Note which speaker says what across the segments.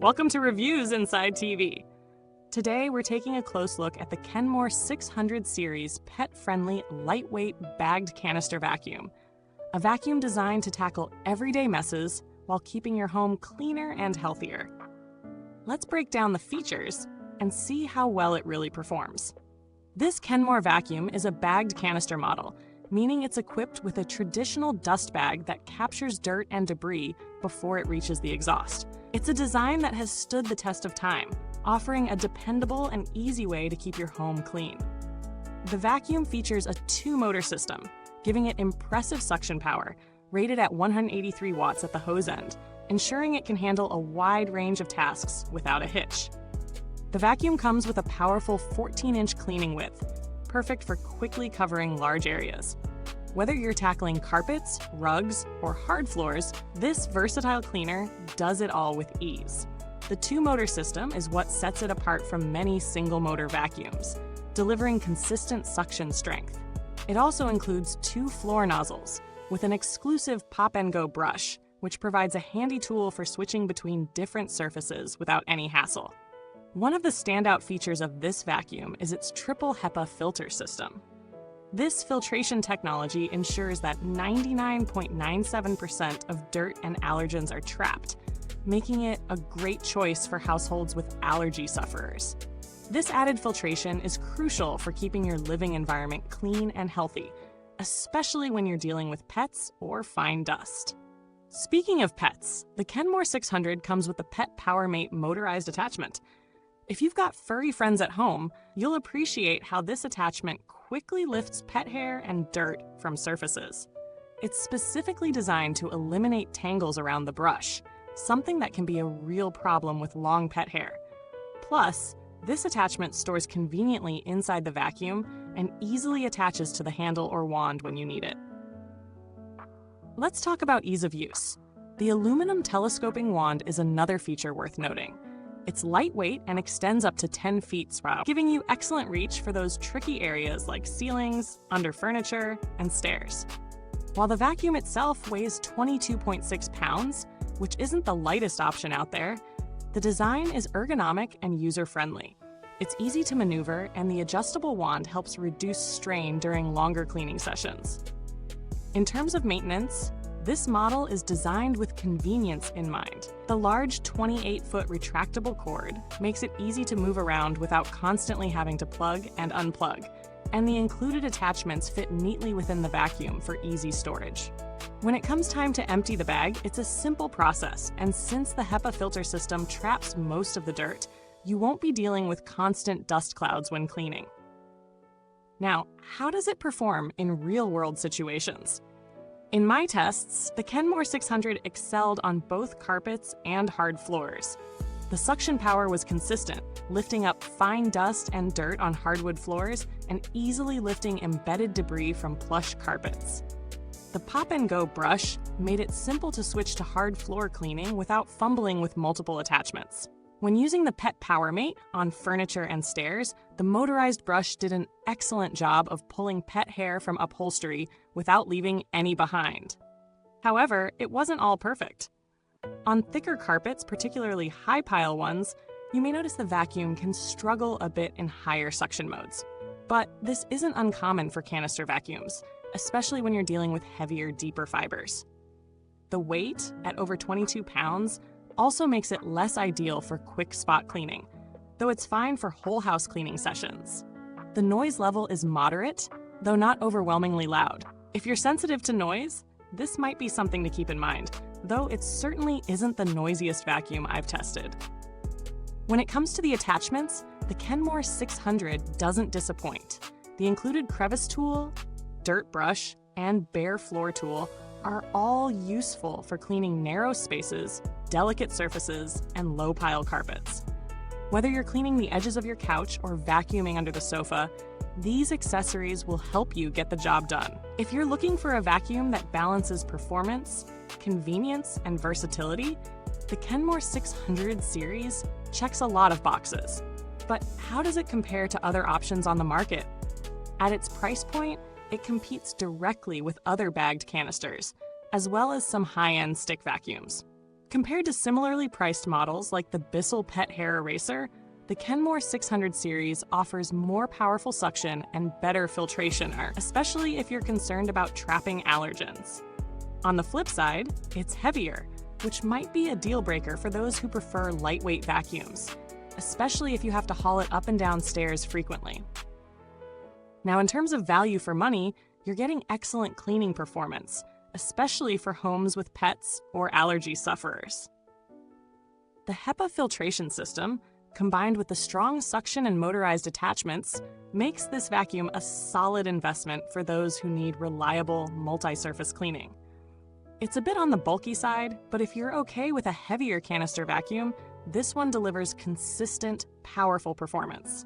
Speaker 1: Welcome to Reviews Inside TV. Today, we're taking a close look at the Kenmore 600 series pet-friendly, lightweight, bagged canister vacuum. A vacuum designed to tackle everyday messes while keeping your home cleaner and healthier. Let's break down the features and see how well it really performs. This Kenmore vacuum is a bagged canister model, meaning it's equipped with a traditional dust bag that captures dirt and debris before it reaches the exhaust. It's a design that has stood the test of time, offering a dependable and easy way to keep your home clean. The vacuum features a 2-motor system, giving it impressive suction power, rated at 183 watts at the hose end, ensuring it can handle a wide range of tasks without a hitch. The vacuum comes with a powerful 14-inch cleaning width, perfect for quickly covering large areas. Whether you're tackling carpets, rugs, or hard floors, this versatile cleaner does it all with ease. The 2-motor system is what sets it apart from many single-motor vacuums, delivering consistent suction strength. It also includes 2 floor nozzles, with an exclusive pop-and-go brush, which provides a handy tool for switching between different surfaces without any hassle. One of the standout features of this vacuum is its triple HEPA filter system. This filtration technology ensures that 99.97% of dirt and allergens are trapped, making it a great choice for households with allergy sufferers. This added filtration is crucial for keeping your living environment clean and healthy, especially when you're dealing with pets or fine dust. Speaking of pets, the Kenmore 600 comes with the Pet PowerMate motorized attachment. If you've got furry friends at home, you'll appreciate how this attachment quickly lifts pet hair and dirt from surfaces. It's specifically designed to eliminate tangles around the brush, something that can be a real problem with long pet hair. Plus, this attachment stores conveniently inside the vacuum and easily attaches to the handle or wand when you need it. Let's talk about ease of use. The aluminum telescoping wand is another feature worth noting. It's lightweight and extends up to 10 feet, giving you excellent reach for those tricky areas like ceilings, under furniture, and stairs. While the vacuum itself weighs 22.6 pounds, which isn't the lightest option out there, the design is ergonomic and user-friendly. It's easy to maneuver, and the adjustable wand helps reduce strain during longer cleaning sessions. In terms of maintenance, this model is designed with convenience in mind. The large 28-foot retractable cord makes it easy to move around without constantly having to plug and unplug, and the included attachments fit neatly within the vacuum for easy storage. When it comes time to empty the bag, it's a simple process, and since the HEPA filter system traps most of the dirt, you won't be dealing with constant dust clouds when cleaning. Now, how does it perform in real-world situations? In my tests, the Kenmore 600 excelled on both carpets and hard floors. The suction power was consistent, lifting up fine dust and dirt on hardwood floors and easily lifting embedded debris from plush carpets. The pop-and-go brush made it simple to switch to hard floor cleaning without fumbling with multiple attachments. When using the Pet PowerMate on furniture and stairs, the motorized brush did an excellent job of pulling pet hair from upholstery without leaving any behind. However, it wasn't all perfect. On thicker carpets, particularly high-pile ones, you may notice the vacuum can struggle a bit in higher suction modes. But this isn't uncommon for canister vacuums, especially when you're dealing with heavier, deeper fibers. The weight, at over 22 pounds, also makes it less ideal for quick spot cleaning, though it's fine for whole house cleaning sessions. The noise level is moderate, though not overwhelmingly loud. If you're sensitive to noise, this might be something to keep in mind, though it certainly isn't the noisiest vacuum I've tested. When it comes to the attachments, the Kenmore 600 doesn't disappoint. The included crevice tool, dirt brush, and bare floor tool are all useful for cleaning narrow spaces, delicate surfaces, and low-pile carpets. Whether you're cleaning the edges of your couch or vacuuming under the sofa, these accessories will help you get the job done. If you're looking for a vacuum that balances performance, convenience, and versatility, the Kenmore 600 series checks a lot of boxes. But how does it compare to other options on the market? At its price point, it competes directly with other bagged canisters, as well as some high-end stick vacuums. Compared to similarly priced models like the Bissell Pet Hair Eraser, the Kenmore 600 series offers more powerful suction and better filtration, especially if you're concerned about trapping allergens. On the flip side, it's heavier, which might be a deal breaker for those who prefer lightweight vacuums, especially if you have to haul it up and down stairs frequently. Now, in terms of value for money, you're getting excellent cleaning performance, especially for homes with pets or allergy sufferers. The HEPA filtration system, combined with the strong suction and motorized attachments, makes this vacuum a solid investment for those who need reliable multi-surface cleaning. It's a bit on the bulky side, but if you're okay with a heavier canister vacuum, this one delivers consistent, powerful performance.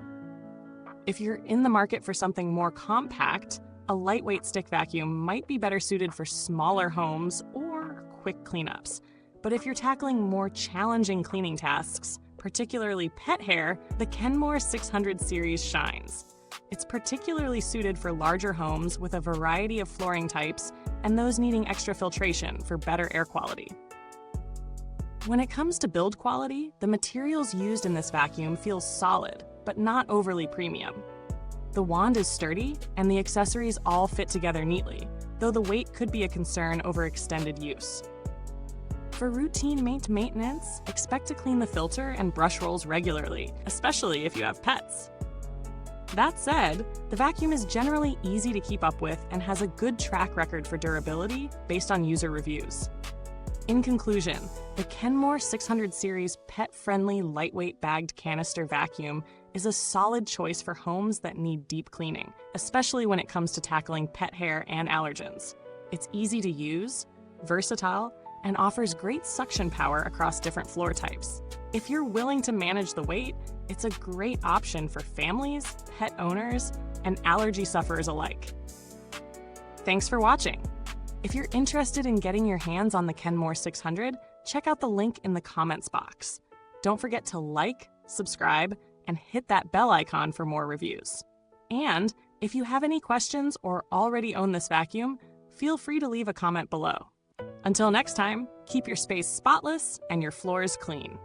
Speaker 1: If you're in the market for something more compact, a lightweight stick vacuum might be better suited for smaller homes or quick cleanups. But if you're tackling more challenging cleaning tasks, particularly pet hair, the Kenmore 600 series shines. It's particularly suited for larger homes with a variety of flooring types and those needing extra filtration for better air quality. When it comes to build quality, the materials used in this vacuum feel solid, but not overly premium. The wand is sturdy, and the accessories all fit together neatly, though the weight could be a concern over extended use. For routine maintenance, expect to clean the filter and brush rolls regularly, especially if you have pets. That said, the vacuum is generally easy to keep up with and has a good track record for durability based on user reviews. In conclusion, the Kenmore 600 series pet-friendly lightweight bagged canister vacuum is a solid choice for homes that need deep cleaning, especially when it comes to tackling pet hair and allergens. It's easy to use, versatile, and offers great suction power across different floor types. If you're willing to manage the weight, it's a great option for families, pet owners, and allergy sufferers alike. Thanks for watching. If you're interested in getting your hands on the Kenmore 600, check out the link in the comments box. Don't forget to like, subscribe, and hit that bell icon for more reviews. And if you have any questions or already own this vacuum, feel free to leave a comment below. Until next time, keep your space spotless and your floors clean.